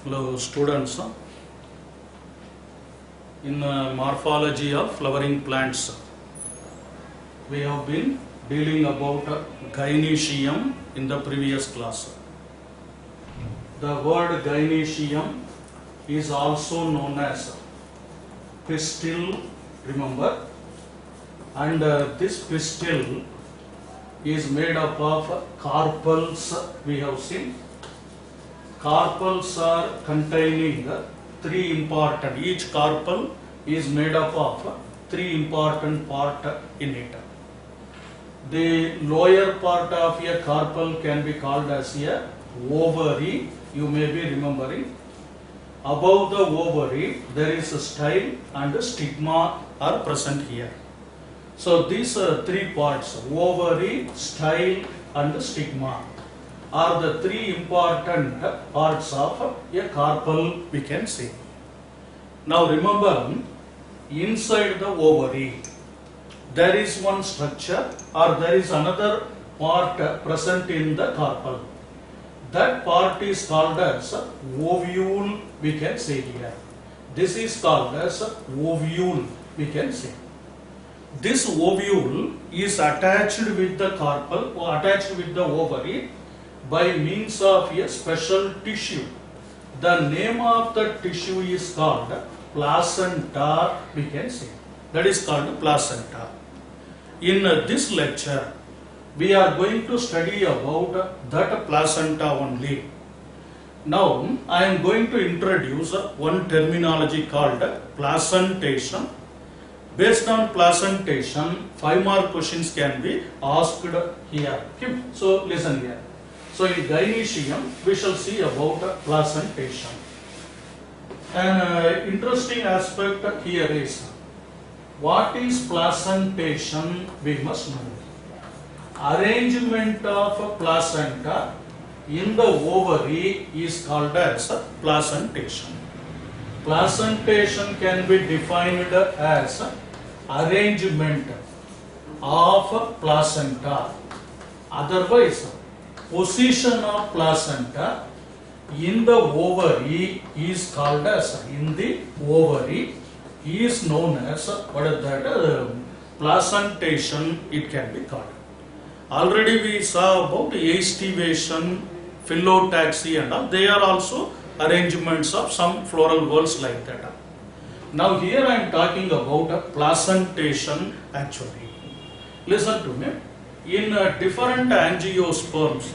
Hello students, in morphology of flowering plants we have been dealing about gynoecium in the previous class. The word gynoecium is also known as pistil, remember, and this pistil is made up of carpels. We have seen carpels are containing each carpel is made up of three important parts in it. The lower part of a carpel can be called as a ovary, you may be remembering. Above the ovary there is a style and a stigma are present here. So these three parts, ovary, style and stigma, are the three important parts of a carpel, we can say. Now remember, inside the ovary there is one structure or there is another part present in the carpel. That part is called as ovule, we can say here. This is called as ovule, we can say. This ovule is attached with the carpel or attached with the ovary by means of a special tissue. The name of the tissue is called placenta, we can say. That is called placenta. In this lecture, we are going to study about that placenta only. Now, I am going to introduce one terminology called placentation. Based on placentation, 5 more questions can be asked here. Okay? So, listen here. So in gynoecium, we shall see about placentation. An interesting aspect here is, what is placentation we must know. Arrangement of placenta in the ovary is called as placentation. Placentation can be defined as arrangement of placenta. Otherwise, position of placenta in the ovary is called as, in the ovary is known as, what is that, placentation it can be called. Already we saw about aestivation, phyllotaxy and all, they are also arrangements of some floral whorls like that. Now here I am talking about placentation actually. Listen to me. In different angiosperms,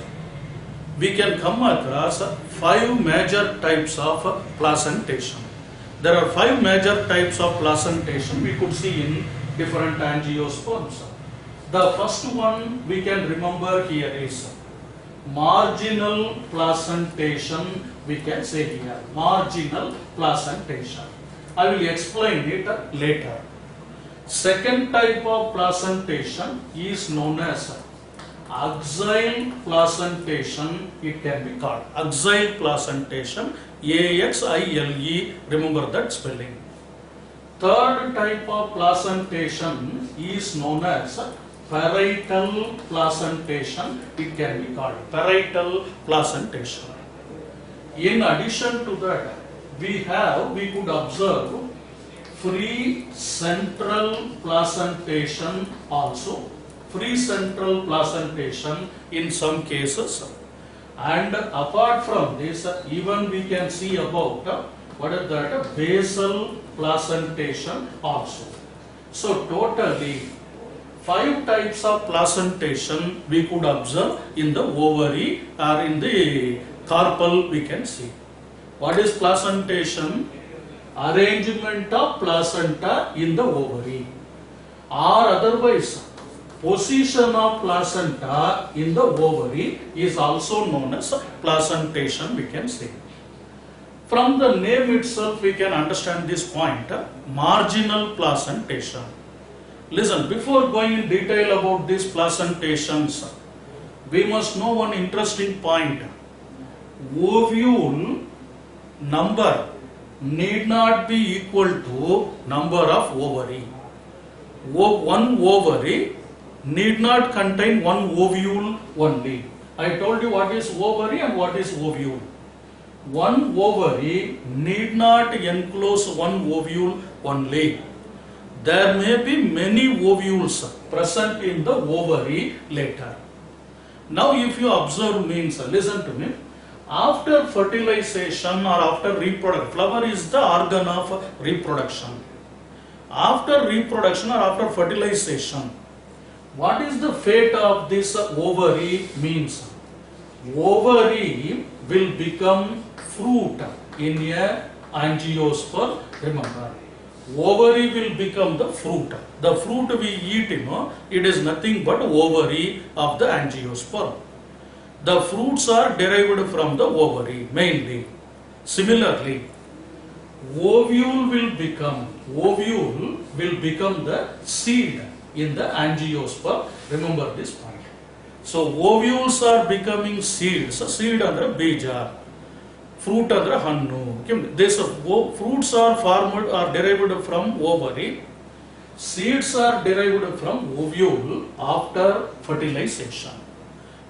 we can come across 5 major types of placentation. There are 5 major types of placentation we could see in different angiosperms. The first one we can remember here is marginal placentation, we can say here, marginal placentation. I will explain it later. Second type of placentation is known as axile placentation, it can be called axile placentation, A-X-I-L-E, remember that spelling. Third type of placentation is known as parietal placentation, it can be called parietal placentation. In addition to that, we could observe free central placentation also, free central placentation in some cases, and apart from this even we can see about what is that, basal placentation also. So totally 5 types of placentation we could observe in the ovary or in the carpel, we can see. What is placentation? Arrangement of placenta in the ovary, or otherwise position of placenta in the ovary is also known as placentation, we can say. From the name itself we can understand this point, marginal placentation. Listen, before going in detail about these placentations, we must know one interesting point. Ovule number need not be equal to number of ovary. One ovary need not contain one ovule only. I told you what is ovary and what is ovule. one ovary need not enclose one ovule only. There may be many ovules present in the ovary later. Now if you observe means, listen to me, after fertilization or after reproduction, flower is the organ of reproduction. After reproduction or after fertilization, what is the fate of this ovary means? Ovary will become fruit in a angiosperm. Remember, ovary will become the fruit. The fruit we eat, it is nothing but ovary of the angiosperm. The fruits are derived from the ovary mainly. Similarly, ovule will become the seed in the angiosperm. Remember this point. So ovules are becoming seeds. Seed andre bija, fruit andre hannu. This fruits are formed or derived from ovary. Seeds are derived from ovule after fertilization.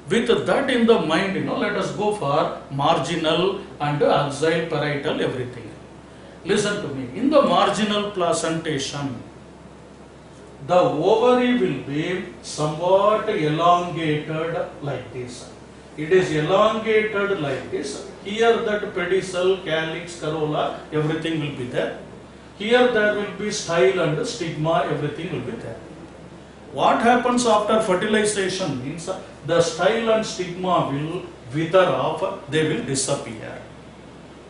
With that in the mind, let us go for marginal and axial parietal everything. Listen to me. In the marginal placentation, the ovary will be somewhat elongated like this. It is elongated like this. Here that pedicel, calyx, corolla, everything will be there. Here there will be style and stigma, everything will be there. What happens after fertilization means the style and stigma will wither off, they will disappear.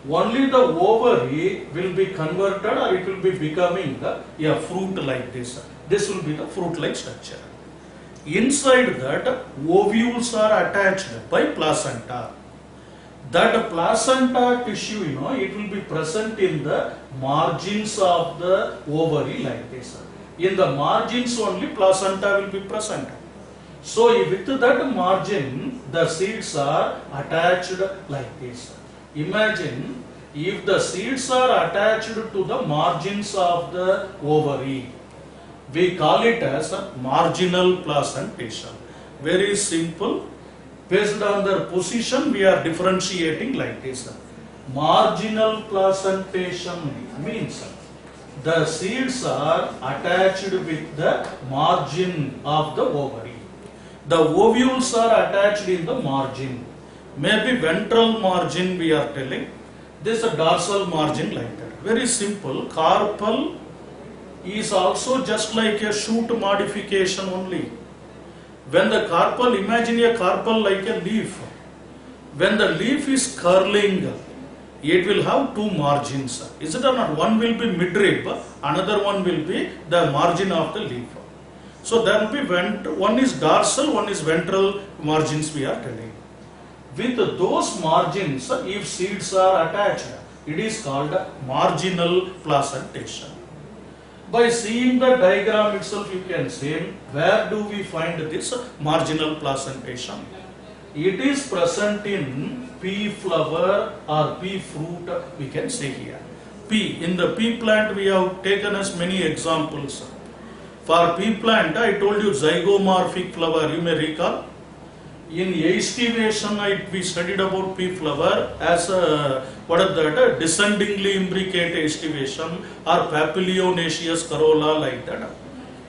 Only the ovary will be converted or it will be becoming a fruit like this. This will be the fruit-like structure. Inside that, ovules are attached by placenta. That placenta tissue, it will be present in the margins of the ovary like this. In the margins only placenta will be present. So with that margin, the seeds are attached like this. Imagine if the seeds are attached to the margins of the ovary. We call it as a marginal placentation. Very simple. Based on their position, we are differentiating like this. Marginal placentation means the seeds are attached with the margin of the ovary. The ovules are attached in the margin. Maybe ventral margin we are telling. This is a dorsal margin like that. Very simple. Carpel is also just like a shoot modification only. When the carpel, imagine a carpel like a leaf. When the leaf is curling, it will have two margins. Is it or not? One will be midrib, another one will be the margin of the leaf. So there will be one is dorsal, one is ventral margins we are telling. With those margins, if seeds are attached, it is called marginal placentation. By seeing the diagram itself, you can say, where do we find this marginal placentation? It is present in pea flower or pea fruit, we can say here. Pea, in the pea plant we have taken as many examples. For pea plant, I told you zygomorphic flower, you may recall. In estivation, we studied about pea flower as descendingly imbricate estivation or papilionaceous corolla like that.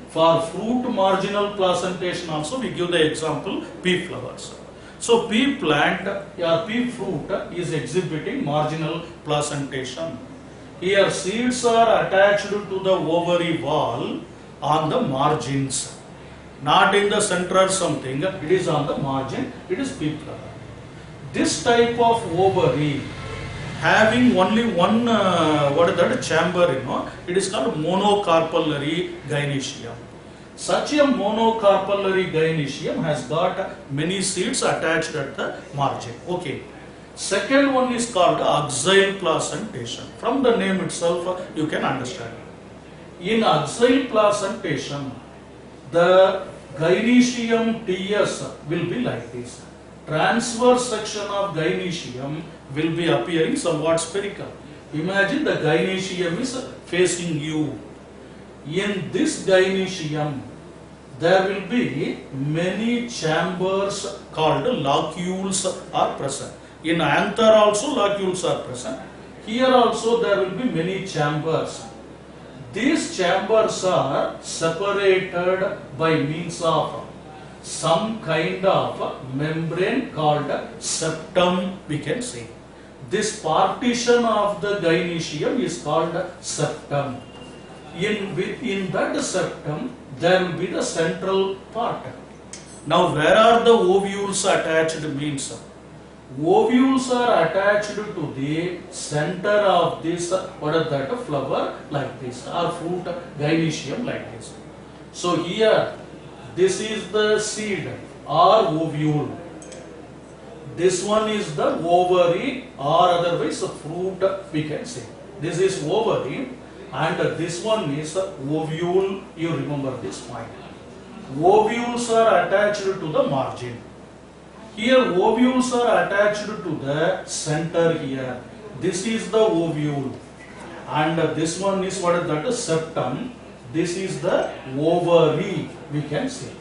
For fruit marginal placentation also we give the example pea flowers. So pea plant or pea fruit is exhibiting marginal placentation. Here seeds are attached to the ovary wall on the margins. Not in the center or something, it is on the margin, it is pea flower. This type of ovary having only one chamber, it is called monocarpellary gynoecium. Such a monocarpellary gynoecium has got many seeds attached at the margin. Okay. Second one is called axial placentation. From the name itself, you can understand. In axial placentation, the gynoecium TS will be like this. Transverse section of gynoecium will be appearing somewhat spherical. Imagine the gynoecium is facing you. In this gynoecium, there will be many chambers called locules are present. In anther also locules are present. Here also there will be many chambers. These chambers are separated by means of some kind of membrane called septum, we can say. This partition of the gynecium is called septum. In that septum, there will be the central part. Now, where are the ovules attached means? Ovules are attached to the center of this, what is that, flower like this, or fruit gynecium like this. So here, this is the seed or ovule. This one is the ovary or otherwise a fruit, we can say. This is ovary and this one is ovule. You remember this point. Ovules are attached to the margin. Here ovules are attached to the center here. This is the ovule and this one is what is that, septum. This is the ovary, we can say.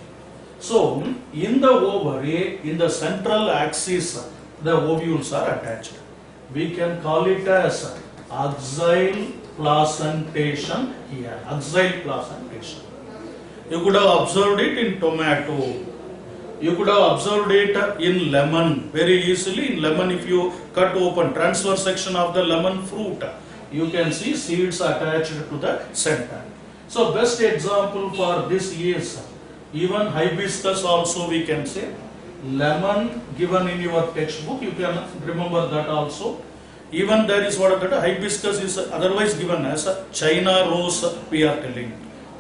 So, in the ovary, in the central axis, the ovules are attached. We can call it as axial placentation here. Axial placentation. You could have observed it in tomato. You could have observed it in lemon. Very easily in lemon, if you cut open transverse section of the lemon fruit, you can see seeds attached to the center. So, best example for this is even hibiscus also, we can say. Lemon given in your textbook, you can remember that also. Even there is what that hibiscus is otherwise given as China rose, we are telling.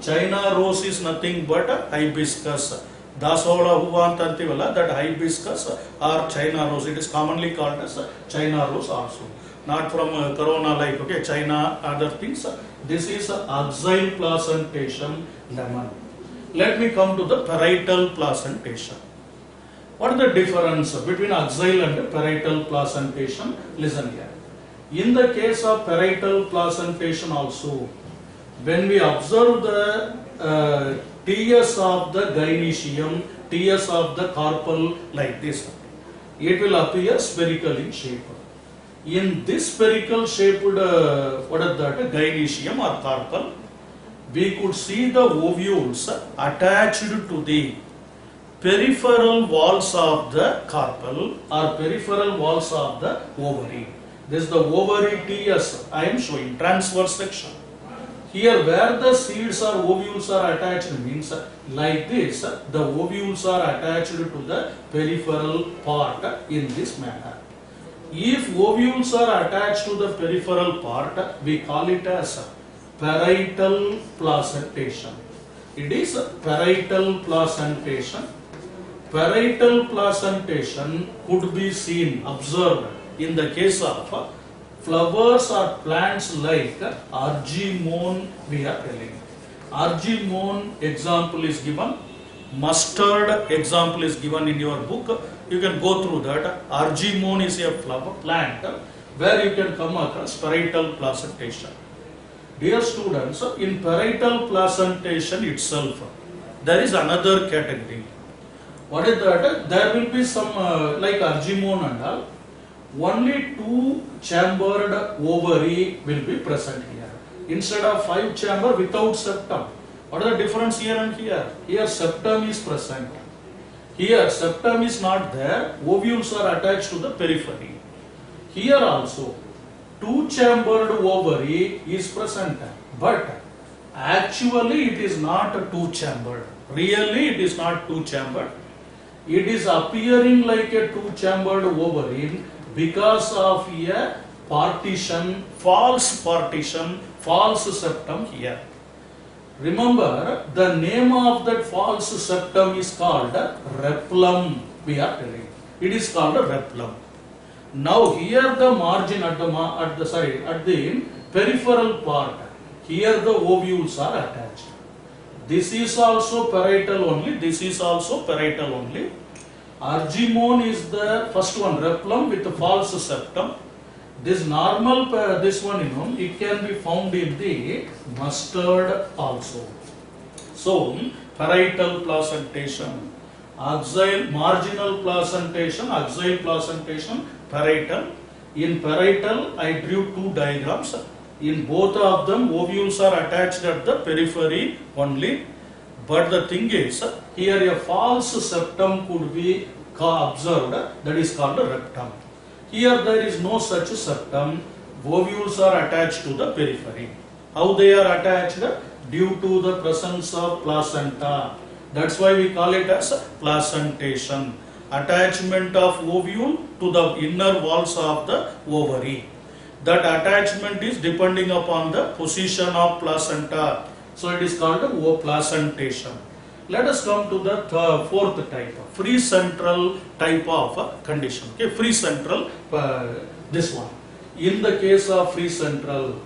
China rose is nothing but hibiscus. Dasola huvantantivala, that hibiscus or China rose, it is commonly called as China rose also. Not from corona like, okay, China, other things. This is axial placentation lemon. Let me come to the parietal placentation. What is the difference between axial and parietal placentation? Listen here. In the case of parietal placentation also, when we observe the TS of the gynecium, TS of the carpel like this, it will appear spherical in shape. In this spherical shaped, what is that, gynecium or carpel, we could see the ovules attached to the peripheral walls of the carpel or peripheral walls of the ovary. This is the ovary TS I am showing, transverse section. Here where the seeds or ovules are attached means like this, the ovules are attached to the peripheral part in this manner. If ovules are attached to the peripheral part, we call it as parietal placentation. It is parietal placentation. Parietal placentation could be seen, observed in the case of flowers or plants like argemone, we are telling. Argemone example is given. Mustard example is given in your book. You can go through that. Argemone is a flower plant where you can come across parietal placentation. Dear students, in parietal placentation itself, there is another category. What is that? There will be some like argemone and all. Only 2 chambered ovary will be present here. Instead of 5 chamber without septum. What is the difference here and here? Here septum is present. Here septum is not there. Ovules are attached to the periphery. Here also 2 chambered ovary is present, but actually it is not 2 chambered. Really it is not 2 chambered. It is appearing like a 2 chambered ovary because of a partition, false septum here. Remember, the name of that false septum is called replum, we are telling. It is called a replum. Now here the margin at the side, at the peripheral part, here the ovules are attached. This is also parietal only, this is also parietal only. Argemone is the first one, replum with the false septum. This normal, this one, it can be found in the mustard also. So, parietal placentation. Axial, marginal placentation, axial placentation, parietal. In parietal, I drew two diagrams. In both of them, ovules are attached at the periphery only. But the thing is, here a false septum could be observed, that is called a rectum. Here there is no such septum. Ovules are attached to the periphery. How they are attached? Due to the presence of placenta. That's why we call it as placentation. Attachment of ovule to the inner walls of the ovary. That attachment is depending upon the position of placenta. So it is called placentation. Let us come to the fourth type, free central type of condition. Okay, free central, this one. In the case of free central,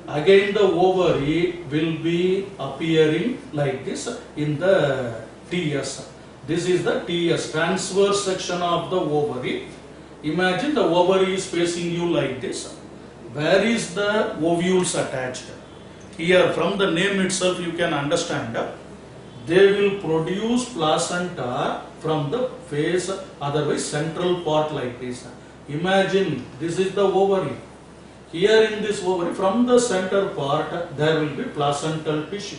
again the ovary will be appearing like this in the TS. This is the TS, transverse section of the ovary. Imagine the ovary is facing you like this. Where is the ovules attached? Here from the name itself you can understand they will produce placenta from the face, otherwise central part like this. Imagine this is the ovary. Here in this ovary, from the center part there will be placental tissue.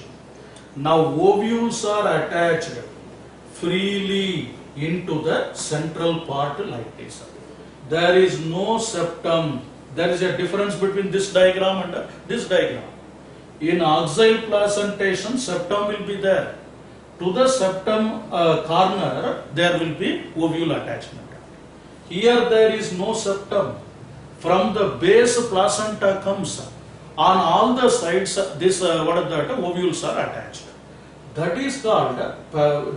Now ovules are attached freely into the central part like this. There is no septum. There is a difference between this diagram and this diagram. In axial placentation, septum will be there. To the septum corner, there will be ovule attachment. Here there is no septum. From the base placenta comes. On all the sides, this ovules are attached. That is called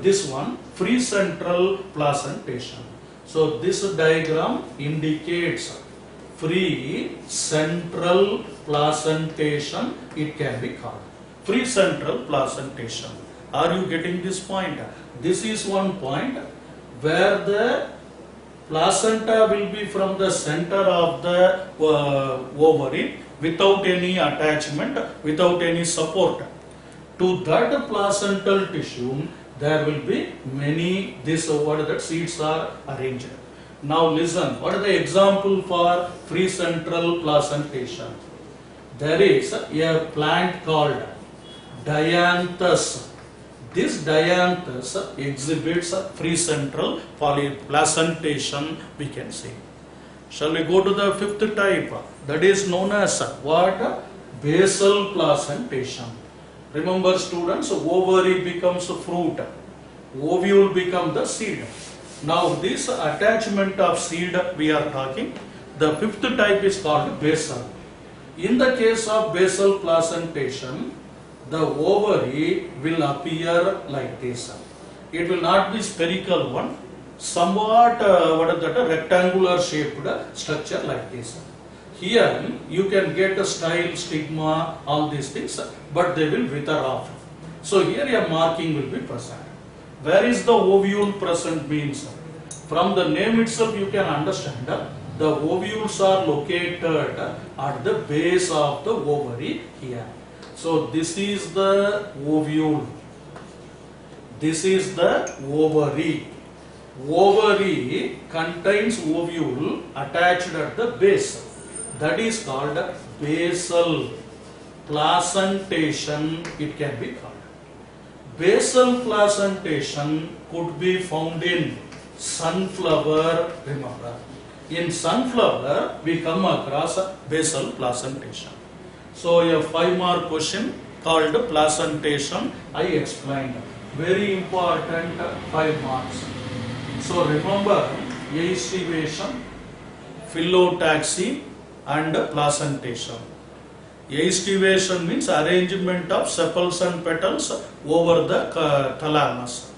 this one free central placentation. So this diagram indicates free central placentation. It can be called free central placentation. Are you getting this point? This is one point where the placenta will be from the center of the ovary without any attachment, without any support. To that placental tissue, there will be many, seeds are arranged. Now listen, what is the example for free central placentation? There is a plant called dianthus. This dianthus exhibits free central placentation, we can say. Shall we go to the fifth type? That is known as what? Basal placentation. Remember students, ovary becomes a fruit, ovule becomes the seed. Now this attachment of seed we are talking, the fifth type is called basal. In the case of basal placentation, the ovary will appear like this. It will not be spherical one, somewhat rectangular shaped structure like this. Here you can get a style, stigma, all these things, but they will wither off. So here a marking will be present. Where is the ovule present means? From the name itself you can understand the ovules are located at the base of the ovary here. So this is the ovule. This is the ovary. Ovary contains ovule attached at the base. That is called basal placentation, it can be called. Basal placentation could be found in sunflower, remember. In sunflower, we come across basal placentation. So a 5-mark question called placentation, I explained. Very important 5 marks. So remember, aestivation, phyllotaxy and placentation. Aestivation means arrangement of sepals and petals over the thalamus.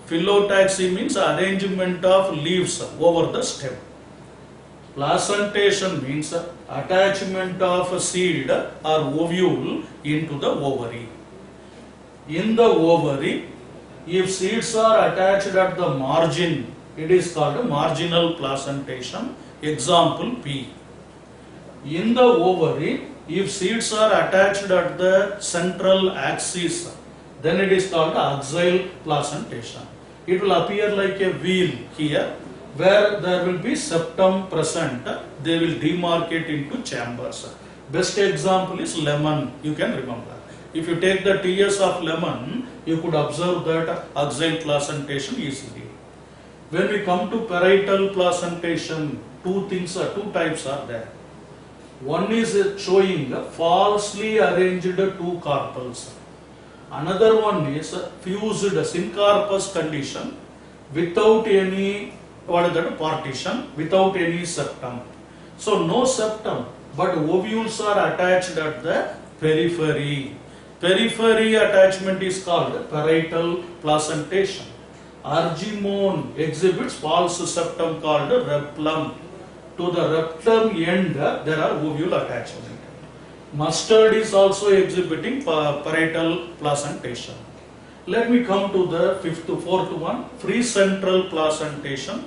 Phyllotaxy means arrangement of leaves over the stem. Placentation means attachment of a seed or ovule into the ovary. In the ovary, if seeds are attached at the margin, it is called a marginal placentation. Example P. In the ovary, if seeds are attached at the central axis, then it is called axial placentation. It will appear like a wheel here, where there will be septum present. They will demarcate into chambers. Best example is lemon, you can remember. If you take the TS of lemon, you could observe that axial placentation easily. When we come to parietal placentation, two types are there. One is showing falsely arranged two carpels. Another one is fused syncarpus condition without any partition, without any septum. So no septum, but ovules are attached at the periphery. Periphery attachment is called parietal placentation. Argemone exhibits false septum called replum. To the replum end there are ovule attachment. Mustard is also exhibiting parietal placentation. Let me come to the fourth one, free central placentation.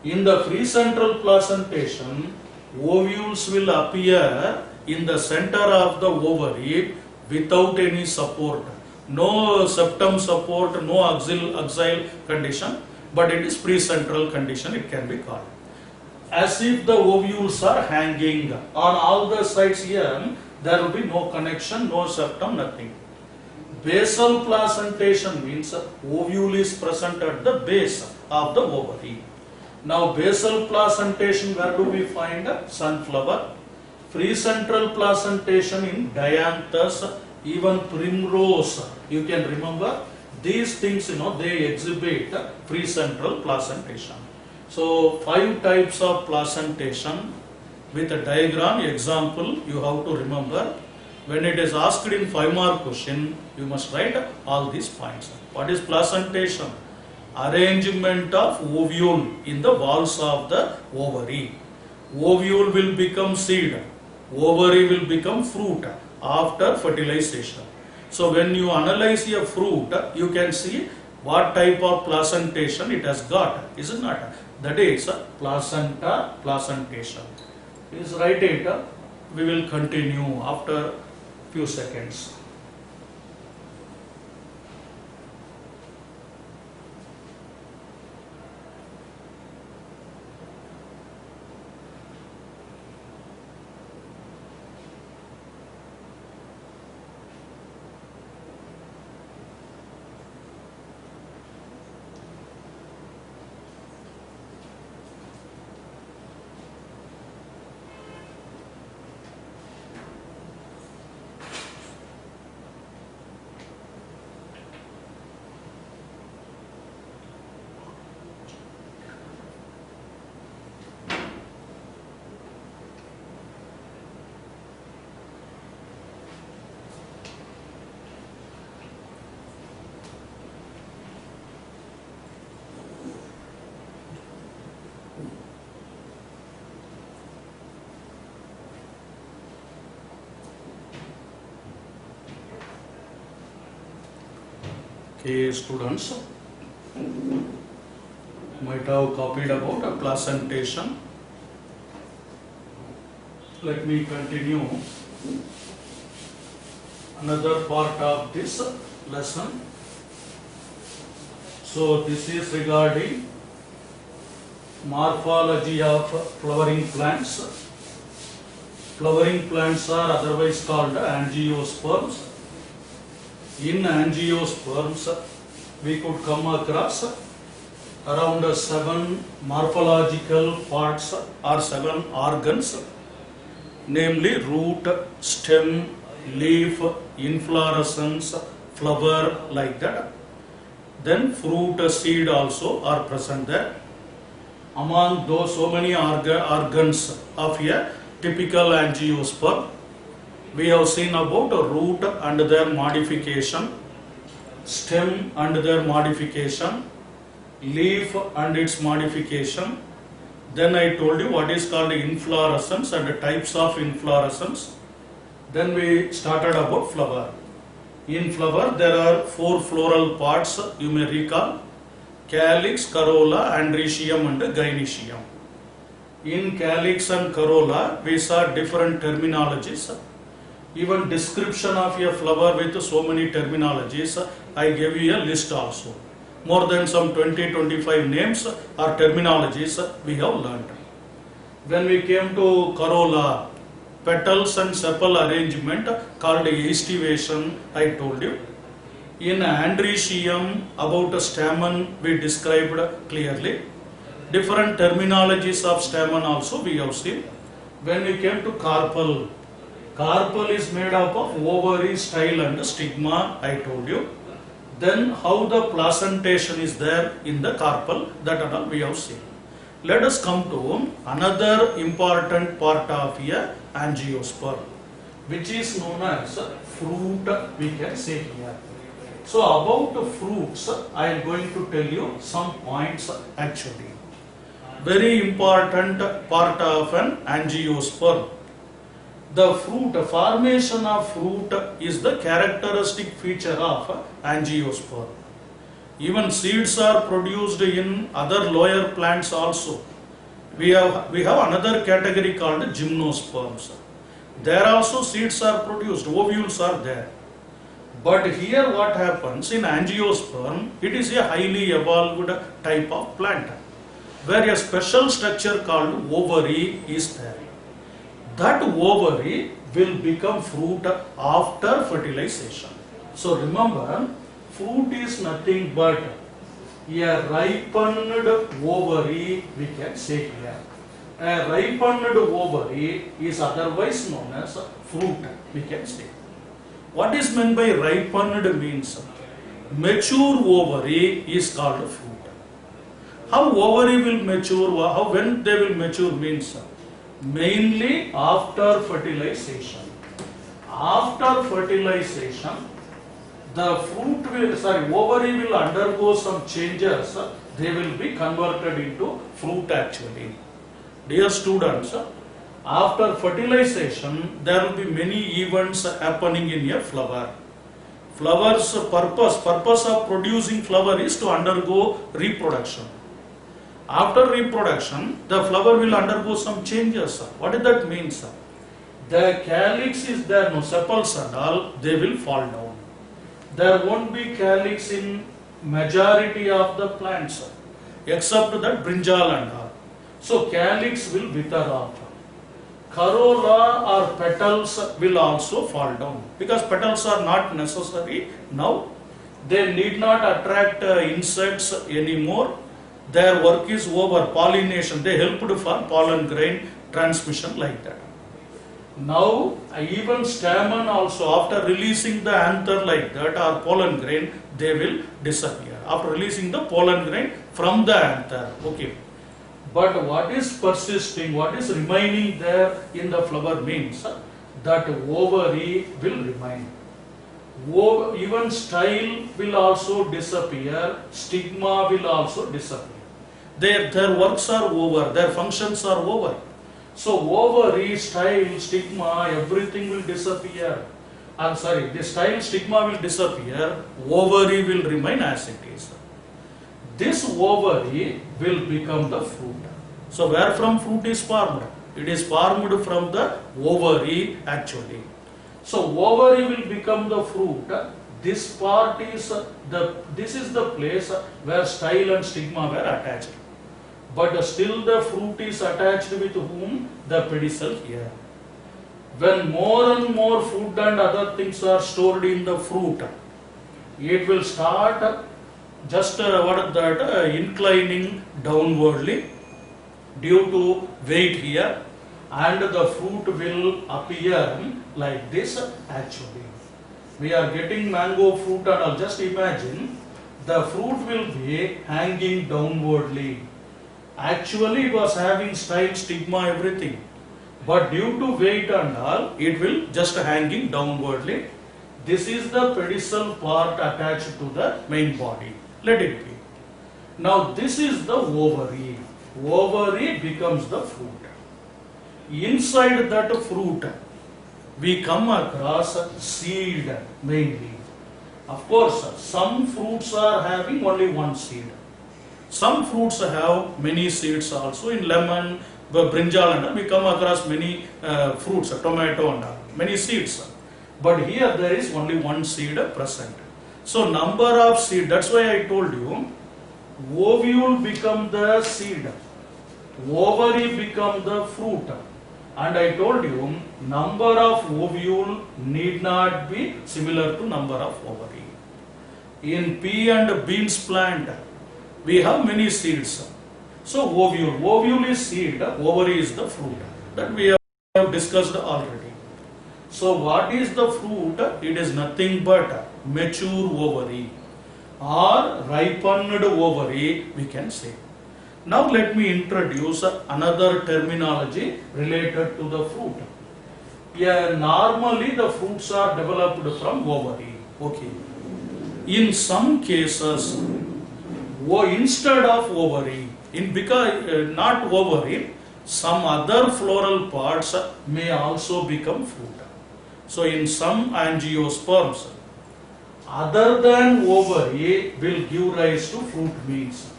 In the free central placentation, ovules will appear in the center of the ovary without any support. No septum support, no axial condition, but it is pre-central condition, it can be called. As if the ovules are hanging on all the sides here, there will be no connection, no septum, nothing. Basal placentation means ovule is present at the base of the ovary. Now basal placentation, where do we find? Sunflower. Free central placentation in dianthus, even primrose, you can remember. These things, they exhibit free central placentation. So 5 types of placentation with a diagram example you have to remember. When it is asked in 5-mark question, you must write all these points. What is placentation? Arrangement of ovule in the walls of the ovary. Ovule will become seed, ovary will become fruit after fertilization. So when you analyze a fruit, you can see what type of placentation it has got, is it not? That is placenta, placentation. Please write it. We will continue after few seconds. Okay, students might have copied about a placentation. Let me continue another part of this lesson. So this is regarding morphology of flowering plants. Flowering plants are otherwise called angiosperms. In angiosperms, we could come across around 7 morphological parts or 7 organs, namely root, stem, leaf, inflorescence, flower, like that. Then fruit, seed also are present there. Among those so many organs of a typical angiosperm, we have seen about a root and their modification, stem and their modification, leaf and its modification. Then I told you what is called inflorescence and the types of inflorescence. Then we started about flower. In flower there are 4 floral parts, you may recall: calyx, corolla, androecium and gynoecium. In calyx and corolla we saw different terminologies. Even description of a flower with so many terminologies, I gave you a list also. More than some 20-25 names or terminologies we have learned. When we came to corolla, petals and sepal arrangement called aestivation, I told you. In androecium, about a stamen we described clearly. Different terminologies of stamen also we have seen. When we came to carpel, carpel is made up of ovary, style and stigma, I told you. Then how the placentation is there in the carpel, that and all we have seen. Let us come to another important part of a angiosperm, which is known as fruit, we can say here. So about the fruits, I am going to tell you some points actually. Very important part of an angiosperm. The fruit, the formation of fruit is the characteristic feature of angiosperm. Even seeds are produced in other lower plants also. We have another category called gymnosperms. There also seeds are produced, ovules are there. But here what happens in angiosperm, it is a highly evolved type of plant, where a special structure called ovary is there. That ovary will become fruit after fertilization. So remember, fruit is nothing but a ripened ovary, we can say here. A ripened ovary is otherwise known as fruit, we can say. What is meant by ripened means mature ovary is called fruit. How ovary will mature, when they will mature means mainly after fertilization. After fertilization, the ovary will undergo some changes. They will be converted into fruit actually. Dear students, after fertilization, there will be many events happening in a flower. Flower's purpose of producing flower is to undergo reproduction. After reproduction, the flower will undergo some changes. What does that mean, sir? The calyx is there, no sepals and all, they will fall down. There won't be calyx in majority of the plants, except that brinjal and all. So calyx will wither off. Corolla or petals will also fall down, because petals are not necessary now. They need not attract insects anymore. Their work is over, pollination, they helped for pollen grain transmission like that. Now even stamen also, after releasing the anther like that or pollen grain, they will disappear. After releasing the pollen grain from the anther, okay. But what is persisting, what is remaining there in the flower means that ovary will remain. Even style will also disappear, stigma will also disappear. Their works are over, their functions are over. So ovary, style, stigma, everything will disappear. The style, stigma will disappear, ovary will remain as it is. This ovary will become the fruit. So where from fruit is formed? It is formed from the ovary actually. So ovary will become the fruit. This part is this is the place where style and stigma were attached. But still the fruit is attached with whom? The pedicel here. When more and more food and other things are stored in the fruit, it will start just inclining downwardly due to weight here, and the fruit will appear like this actually. We are getting mango fruit and all. Just imagine the fruit will be hanging downwardly. Actually it was having style, stigma, everything. But due to weight and all, it will just hanging downwardly. This is the pedicel part attached to the main body. Let it be. Now this is the ovary. Ovary becomes the fruit. Inside that fruit, we come across seed mainly. Of course, some fruits are having only one seed. Some fruits have many seeds also. In lemon, brinjal, and we come across many fruits, tomato and many seeds. but here there is only one seed present. So number of seed, that's why I told you, ovule become the seed, ovary become the fruit, and I told you number of ovule need not be similar to number of ovary. In pea and beans plant, we have many seeds. So ovule is seed, ovary is the fruit. That we have discussed already. So what is the fruit? It is nothing but mature ovary or ripened ovary, we can say. Now let me introduce another terminology related to the fruit. Yeah, normally the fruits are developed from ovary. Okay. In some cases, instead of ovary, not ovary, some other floral parts may also become fruit. So in some angiosperms, other than ovary will give rise to fruit, means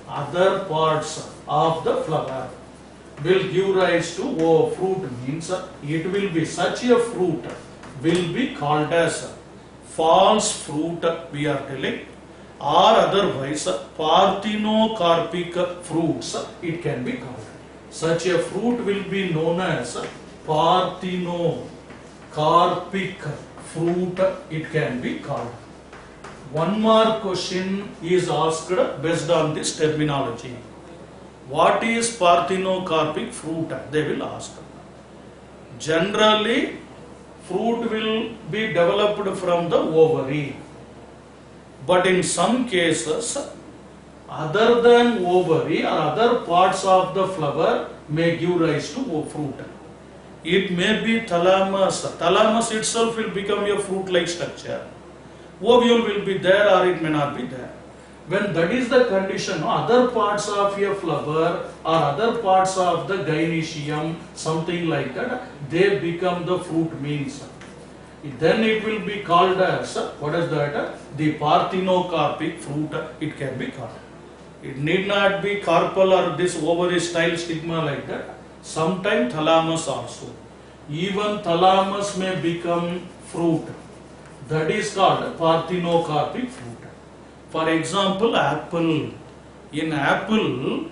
other parts of the flower will give rise to fruit, means it will be such a fruit will be called as false fruit, we are telling, or otherwise parthenocarpic fruits it can be called. Such a fruit will be known as parthenocarpic fruit, it can be called. One more question is asked based on this terminology. What is parthenocarpic fruit? They will ask. Generally, fruit will be developed from the ovary. But in some cases, other than ovary or other parts of the flower may give rise to fruit. It may be thalamus. Thalamus itself will become a fruit-like structure. Ovule will be there or it may not be there. When that is the condition, other parts of a flower or other parts of the gynoecium, something like that, they become the fruit, means. Then it will be called as, what is that? The parthenocarpic fruit, it can be called. It need not be carpal or this ovary style stigma like that. Sometimes thalamus also. Even thalamus may become fruit. That is called parthenocarpic fruit. For example, apple. In apple,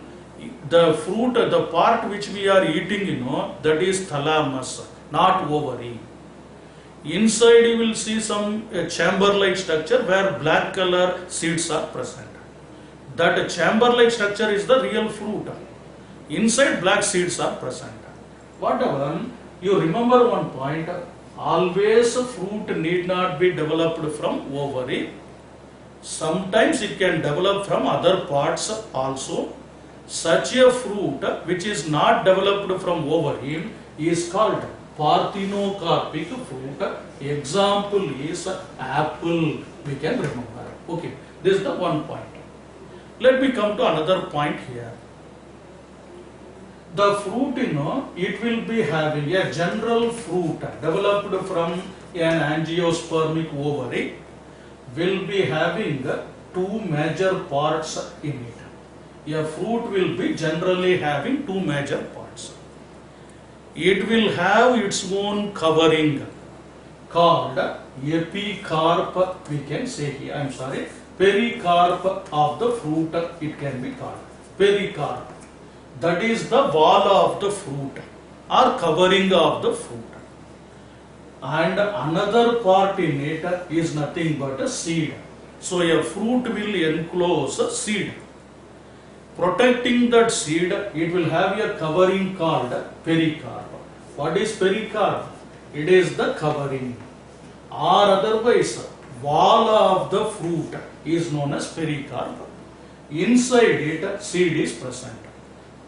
the fruit, the part which we are eating, that is thalamus, not ovary. Inside you will see some chamber-like structure where black color seeds are present. That chamber-like structure is the real fruit. Inside black seeds are present. Whatever, you remember one point, always fruit need not be developed from ovary. Sometimes it can develop from other parts also. Such a fruit which is not developed from ovary is called parthenocarpic fruit. Example is apple, we can remember. Okay, this is the one point. Let me come to another point here. The fruit, it will be having a general fruit developed from an angiospermic ovary, will be having two major parts in it. A fruit will be generally having two major parts. It will have its own covering called epicarp, we can say here, I am sorry, pericarp of the fruit, it can be called pericarp. That is the wall of the fruit or covering of the fruit. And another part in it is nothing but a seed. So a fruit will enclose a seed. Protecting that seed, it will have a covering called pericarp. What is pericarp? It is the covering. Or otherwise, wall of the fruit is known as pericarp. Inside it, seed is present.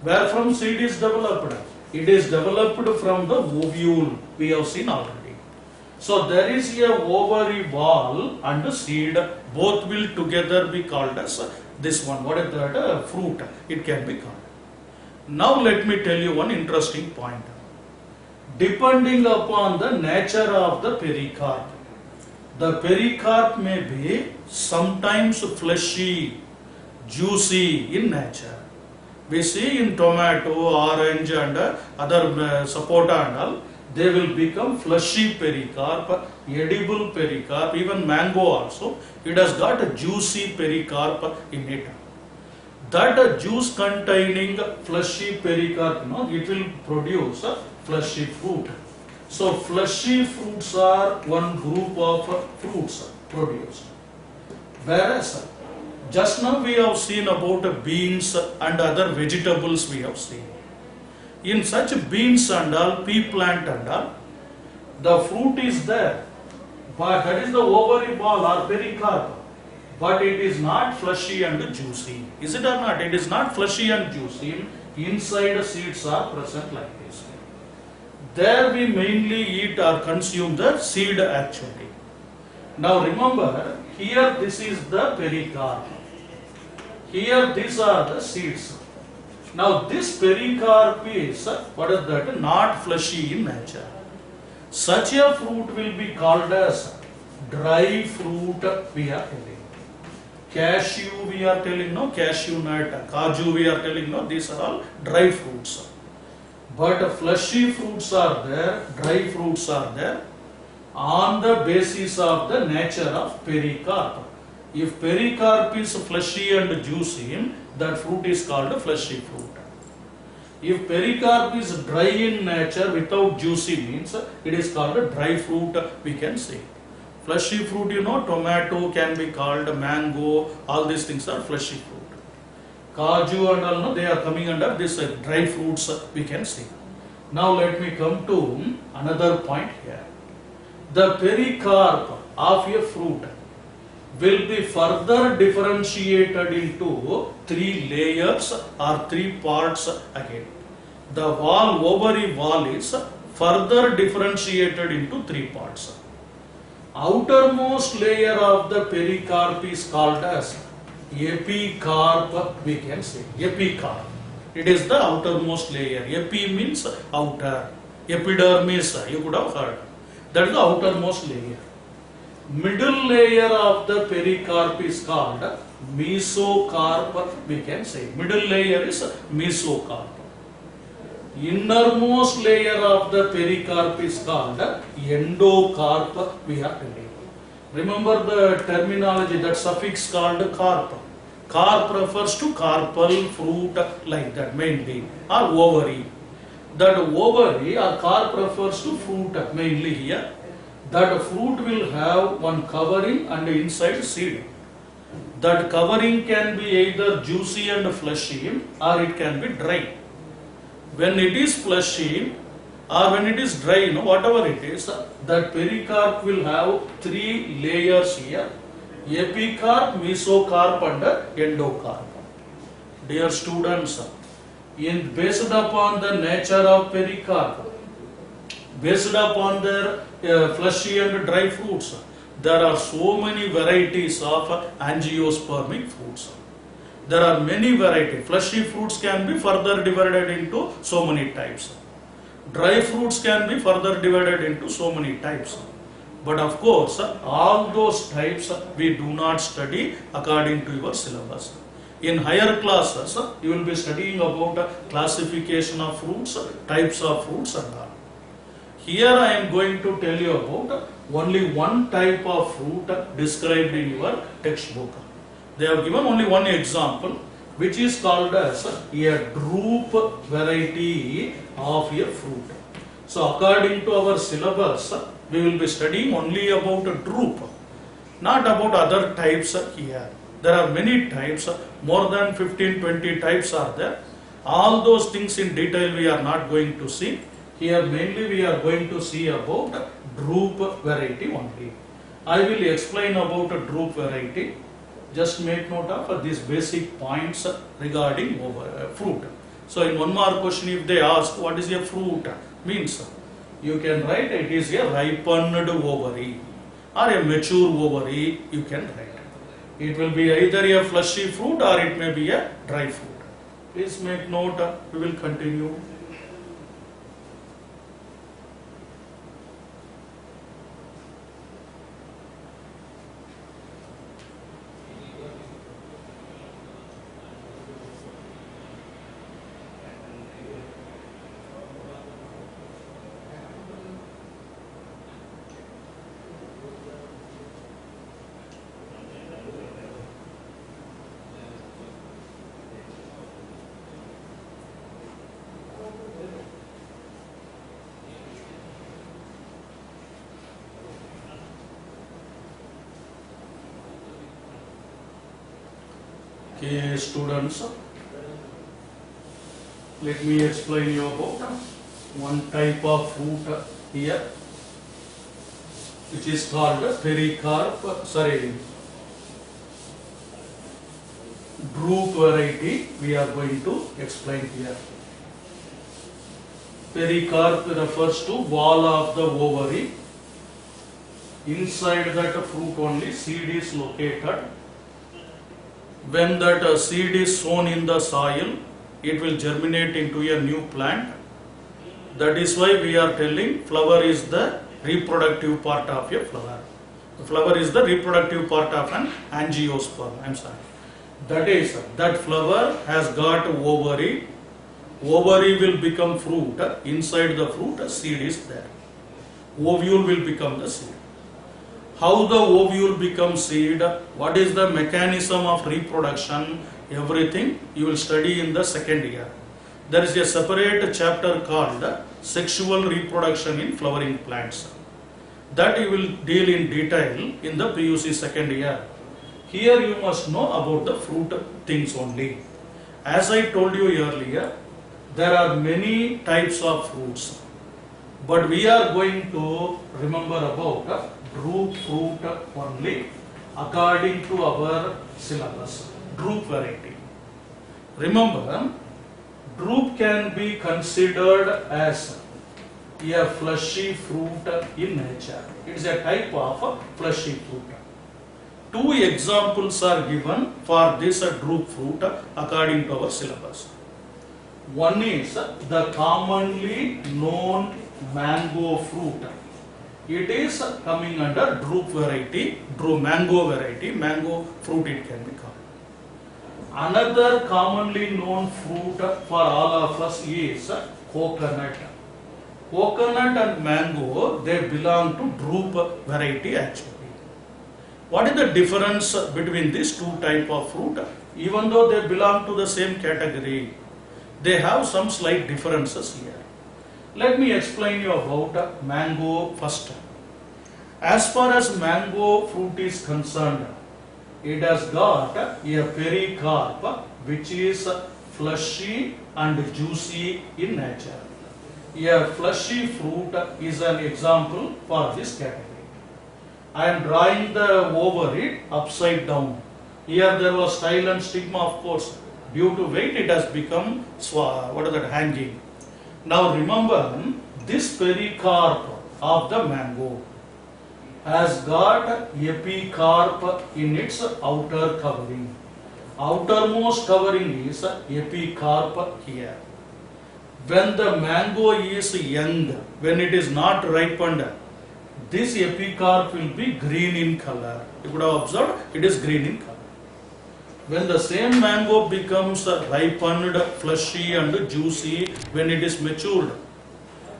Where from seed is developed? It is developed from the ovule, we have seen already. So there is a ovary wall and the seed, both will together be called as this one. What is that? Fruit, it can be called. Now let me tell you one interesting point. Depending upon the nature of the pericarp, the pericarp may be sometimes fleshy, juicy in nature. We see in tomato, orange and other sapota and all, they will become fleshy pericarp, edible pericarp, even mango also. It has got a juicy pericarp in it. That juice containing fleshy pericarp, it will produce a fleshy fruit. So fleshy fruits are one group of fruits produced. Whereas just now we have seen about beans and other vegetables we have seen. In such beans and all, pea plant and all, the fruit is there, but that is the ovary ball or pericarp, but it is not fleshy and juicy. Is it or not? It is not fleshy and juicy. Inside the seeds are present like this. There we mainly eat or consume the seed actually. Now remember, here this is the pericarp. Here these are the seeds. Now this pericarp is, what is that? Not fleshy in nature. Such a fruit will be called as dry fruit, we are telling. Cashew we are telling, no, cashew nut, kaju we are telling, no, these are all dry fruits. But fleshy fruits are there, dry fruits are there on the basis of the nature of pericarp. If pericarp is fleshy and juicy, that fruit is called a fleshy fruit. If pericarp is dry in nature without juicy means, it is called a dry fruit, we can say. Fleshy fruit, tomato can be called mango, all these things are fleshy fruit. Kaju and all, they are coming under this dry fruits, we can see. Now let me come to another point here. The pericarp of a fruit will be further differentiated into three layers or three parts again. The ovary wall is further differentiated into three parts. Outermost layer of the pericarp is called as epicarp, we can say. Epicarp. It is the outermost layer. Epi means outer. Epidermis, you could have heard. That is the outermost layer. Middle layer of the pericarp is called mesocarp, we can say. Middle layer is mesocarp. Innermost layer of the pericarp is called endocarp, we are telling. Remember the terminology, that suffix called carp. Carp refers to carpal fruit, like that mainly, or ovary. That ovary or carp refers to fruit mainly here. That fruit will have one covering and inside seed. That covering can be either juicy and fleshy or it can be dry. When it is fleshy or when it is dry, whatever it is, that pericarp will have three layers here: epicarp, mesocarp and endocarp. Dear students, based upon the nature of pericarp, based upon their fleshy and dry fruits, there are so many varieties of angiospermic fruits. There are many varieties. Fleshy fruits can be further divided into so many types. Dry fruits can be further divided into so many types. But of course, all those types we do not study according to your syllabus. In higher classes, you will be studying about classification of fruits, types of fruits and all. Here I am going to tell you about only one type of fruit described in your textbook. They have given only one example, which is called as a drupe variety of a fruit. So according to our syllabus, we will be studying only about a drupe, not about other types here. There are many types, more than 15-20 types are there. All those things in detail we are not going to see. Here mainly we are going to see about drupe variety only. I will explain about a drupe variety. Just make note of these basic points regarding fruit. So in one more question, if they ask what is a fruit means, you can write it is a ripened ovary or a mature ovary, you can write. It will be either a fleshy fruit or it may be a dry fruit. Please make note, we will continue. Okay, students, let me explain you about one type of fruit here, which is called drupe variety. We are going to explain here. Pericarp refers to wall of the ovary. Inside that fruit only seed is located. When that seed is sown in the soil, it will germinate into a new plant. That is why we are telling flower is the reproductive part of a flower. The flower is the reproductive part of an angiosperm. I'm sorry. That is, that flower has got ovary. Ovary will become fruit. Inside the fruit, a seed is there. Ovule will become the seed. How the ovule becomes seed, what is the mechanism of reproduction, everything you will study in the second year. There is a separate chapter called sexual reproduction in flowering plants. That you will deal in detail in the PUC second year. Here you must know about the fruit things only. As I told you earlier, there are many types of fruits. But we are going to remember about drupe fruit only according to our syllabus. Drupe variety. Remember, drupe can be considered as a fleshy fruit in nature. It is a type of fleshy fruit. Two examples are given for this drupe fruit according to our syllabus. One is the commonly known mango fruit. It is coming under drupe variety, mango variety, mango fruit it can be called. Another commonly known fruit for all of us is coconut. Coconut and mango, they belong to drupe variety actually. What is the difference between these two type of fruit? Even though they belong to the same category, they have some slight differences here. Let me explain you about mango first. As far as mango fruit is concerned, it has got a pericarp which is fleshy and juicy in nature. A fleshy fruit is an example for this category. I am drawing the ovary upside down. Here there was style and stigma, of course. Due to weight it has become hanging. Now remember, this pericarp of the mango has got epicarp in its outer covering. Outermost covering is epicarp here. When the mango is young, when it is not ripened, this epicarp will be green in color. You could have observed it is green in color. When the same mango becomes ripened, fleshy and juicy, when it is matured,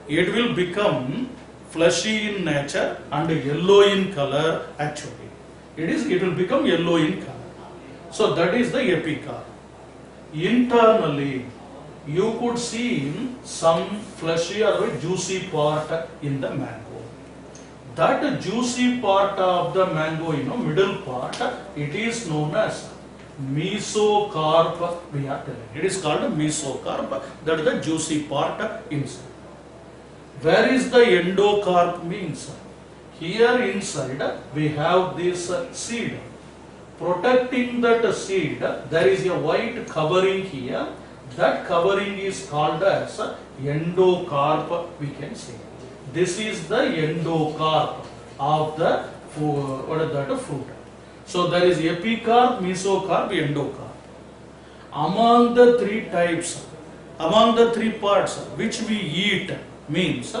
it will become fleshy in nature and yellow in color actually. It will become yellow in color. So that is the epicarp. Internally, you could see some fleshy or juicy part in the mango. That juicy part of the mango, middle part, it is known as mesocarp. We are telling it is called a mesocarp. That is the juicy part inside. Where is the endocarp means? Here inside we have this seed. Protecting that seed, there is a white covering here. That covering is called as endocarp, we can say. This is the endocarp of the fruit. So there is epicarp, mesocarp, endocarp. Among the three types, among the three parts which we eat means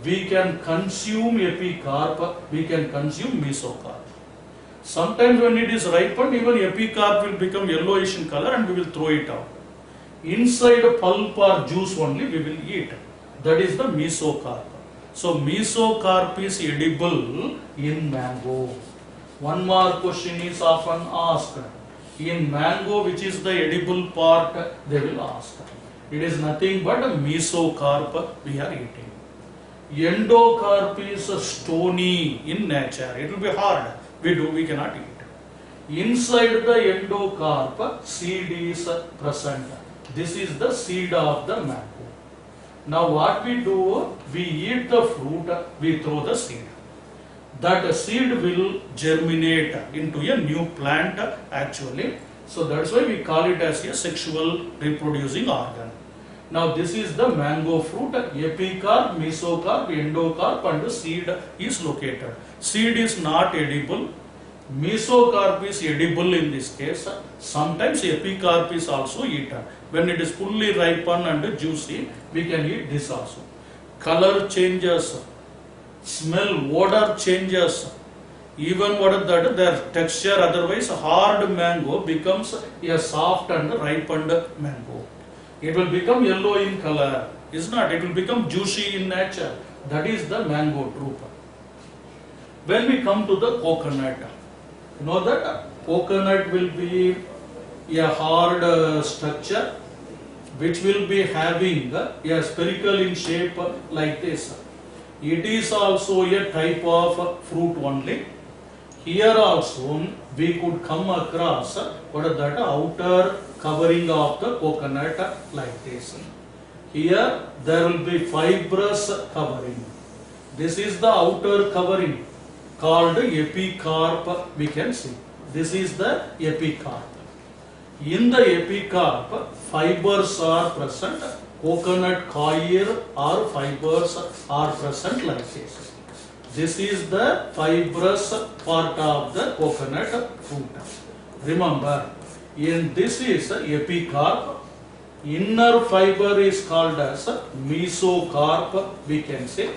we can consume epicarp, we can consume mesocarp. Sometimes when it is ripened, even epicarp will become yellowish in color and we will throw it out. Inside pulp or juice only we will eat. That is the mesocarp. So mesocarp is edible in mango. One more question is often asked. In mango, which is the edible part, they will ask. It is nothing but a mesocarp we are eating. Endocarp is stony in nature. It will be hard. We cannot eat. Inside the endocarp, seed is present. This is the seed of the mango. Now what we do, we eat the fruit, we throw the seed. That seed will germinate into a new plant actually. So that's why we call it as a sexual reproducing organ. Now this is the mango fruit, epicarp, mesocarp, endocarp and the seed is located. Seed is not edible. Mesocarp is edible in this case. Sometimes epicarp is also eaten. When it is fully ripened and juicy, we can eat this also. Color changes, smell, odor changes. Even what is that, their texture, otherwise hard mango becomes a soft and ripened mango. It will become yellow in color. Is not, it will become juicy in nature. That is the mango drupa. When we come to the coconut, you know that coconut will be a hard structure which will be having a spherical in shape like this. It is also a type of fruit only. Here also we could come across what is that outer covering of the coconut like this. Here there will be fibrous covering. This is the outer covering called epicarp, we can see. This is the epicarp. In the epicarp, fibers are present. Coconut coir or fibers are present like this. This is the fibrous part of the coconut fruit. Remember, in this is epicarp. Inner fiber is called as mesocarp, we can say.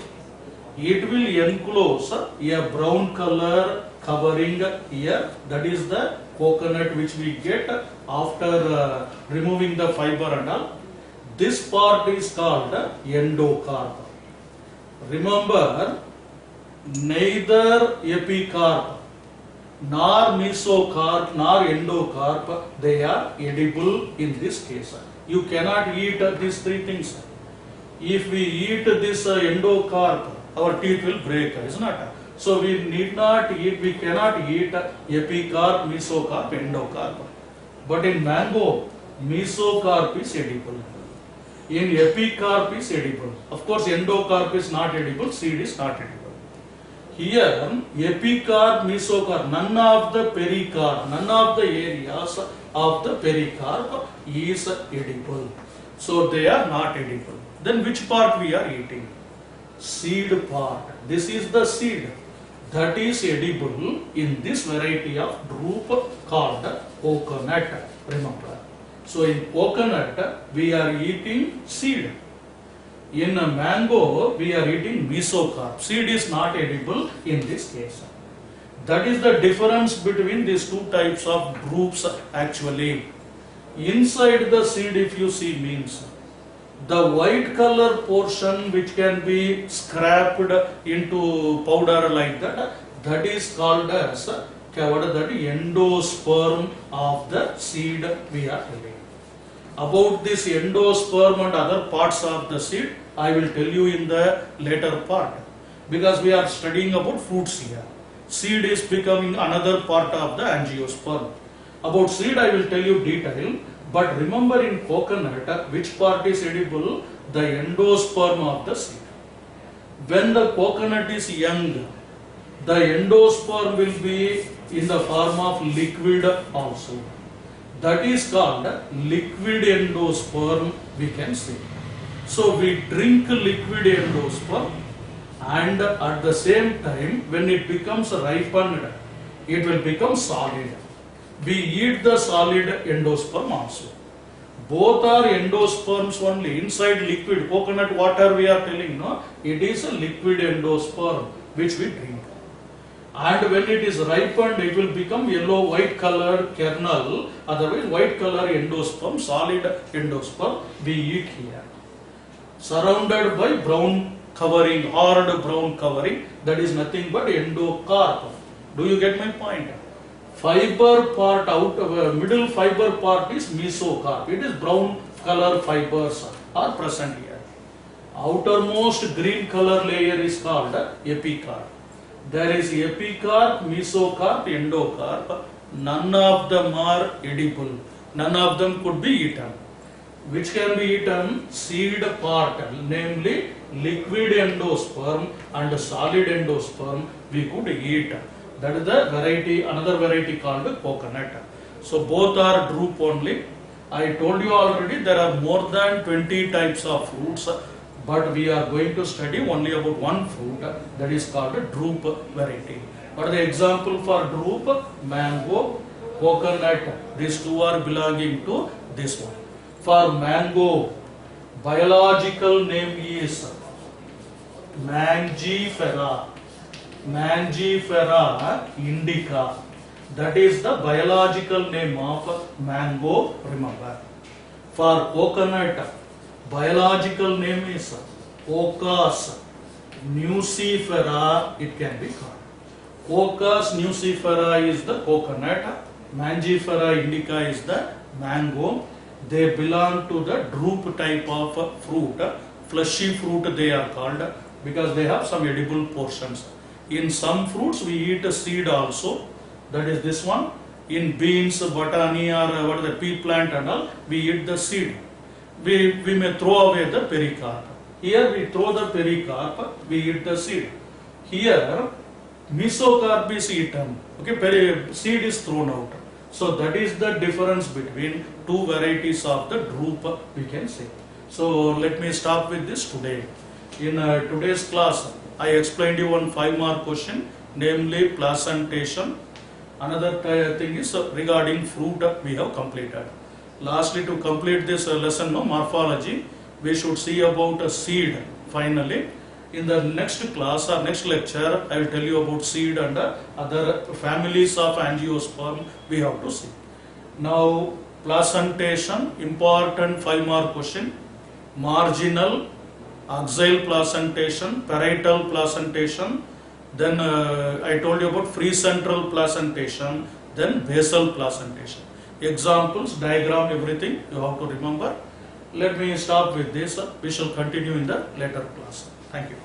It will enclose a brown color covering here. That is the coconut which we get after removing the fiber and all. This part is called endocarp. Remember, neither epicarp nor mesocarp nor endocarp, they are edible in this case. You cannot eat these three things. If we eat this endocarp, our teeth will break, isn't it? So we need not eat, we cannot eat epicarp, mesocarp, endocarp. But in mango, mesocarp is edible. In epicarp is edible. Of course, endocarp is not edible, seed is not edible. Here, epicarp, mesocarp, none of the pericarp, none of the areas of the pericarp is edible. So they are not edible. Then which part we are eating? Seed part. This is the seed that is edible in this variety of drupe called coconut. Remember. So in coconut we are eating seed. In a mango we are eating mesocarp. Seed is not edible in this case. That is the difference between these two types of drupes actually. Inside the seed, if you see, means the white color portion which can be scraped into powder like that, that is called as endosperm of the seed we are telling. About this endosperm and other parts of the seed, I will tell you in the later part, because we are studying about fruits here. Seed is becoming another part of the angiosperm. About seed I will tell you detail, but remember in coconut which part is edible? The endosperm of the seed. When the coconut is young, the endosperm will be in the form of liquid also. That is called liquid endosperm, we can say. So we drink liquid endosperm, and at the same time when it becomes ripened, it will become solid. We eat the solid endosperm also. Both are endosperms only. Inside liquid, coconut water we are telling, no? It is a liquid endosperm which we drink. And when it is ripened, it will become yellow white color kernel, otherwise white color endosperm, solid endosperm we eat here. Surrounded by brown covering, hard brown covering, that is nothing but endocarp. Do you get my point? Fiber part out of middle fiber part is mesocarp. It is brown color fibers are present here. Outermost green color layer is called epicarp. There is epicarp, mesocarp, endocarp. none of them are edible. None of them could be eaten. Which can be eaten? Seed part, namely liquid endosperm and solid endosperm we could eat. That is the variety, another variety called coconut. So both are drupe only. I told you already there are more than 20 types of fruits, but we are going to study only about one fruit, that is called drupe variety. What are the example for drupe? Mango, coconut. These two are belonging to this one. For mango, biological name is Mangifera. Mangifera indica. That is the biological name of mango, remember. For coconut, biological name is Cocos nucifera, it can be called. Cocos nucifera is the coconut, Mangifera indica is the mango. They belong to the drupe type of fruit, fleshy fruit they are called, because they have some edible portions. In some fruits we eat a seed also, that is this one. In beans, botany or what is the pea plant and all, we eat the seed. We may throw away the pericarp. Here we throw the pericarp, we eat the seed. Here mesocarp is eaten, okay, seed is thrown out. So that is the difference between two varieties of the drupe, we can say. So let me stop with this today. In today's class, I explained you one 5-mark question, namely placentation. Another thing is regarding fruit we have completed. Lastly, to complete this lesson, morphology, we should see about a seed finally. In the next class or next lecture, I will tell you about seed and other families of angiosperm we have to see. Now, placentation, important 5-mark question. Marginal, axial placentation, parietal placentation, then I told you about free central placentation, then basal placentation. Examples, diagram, everything you have to remember. Let me stop with this. We shall continue in the later class. Thank you.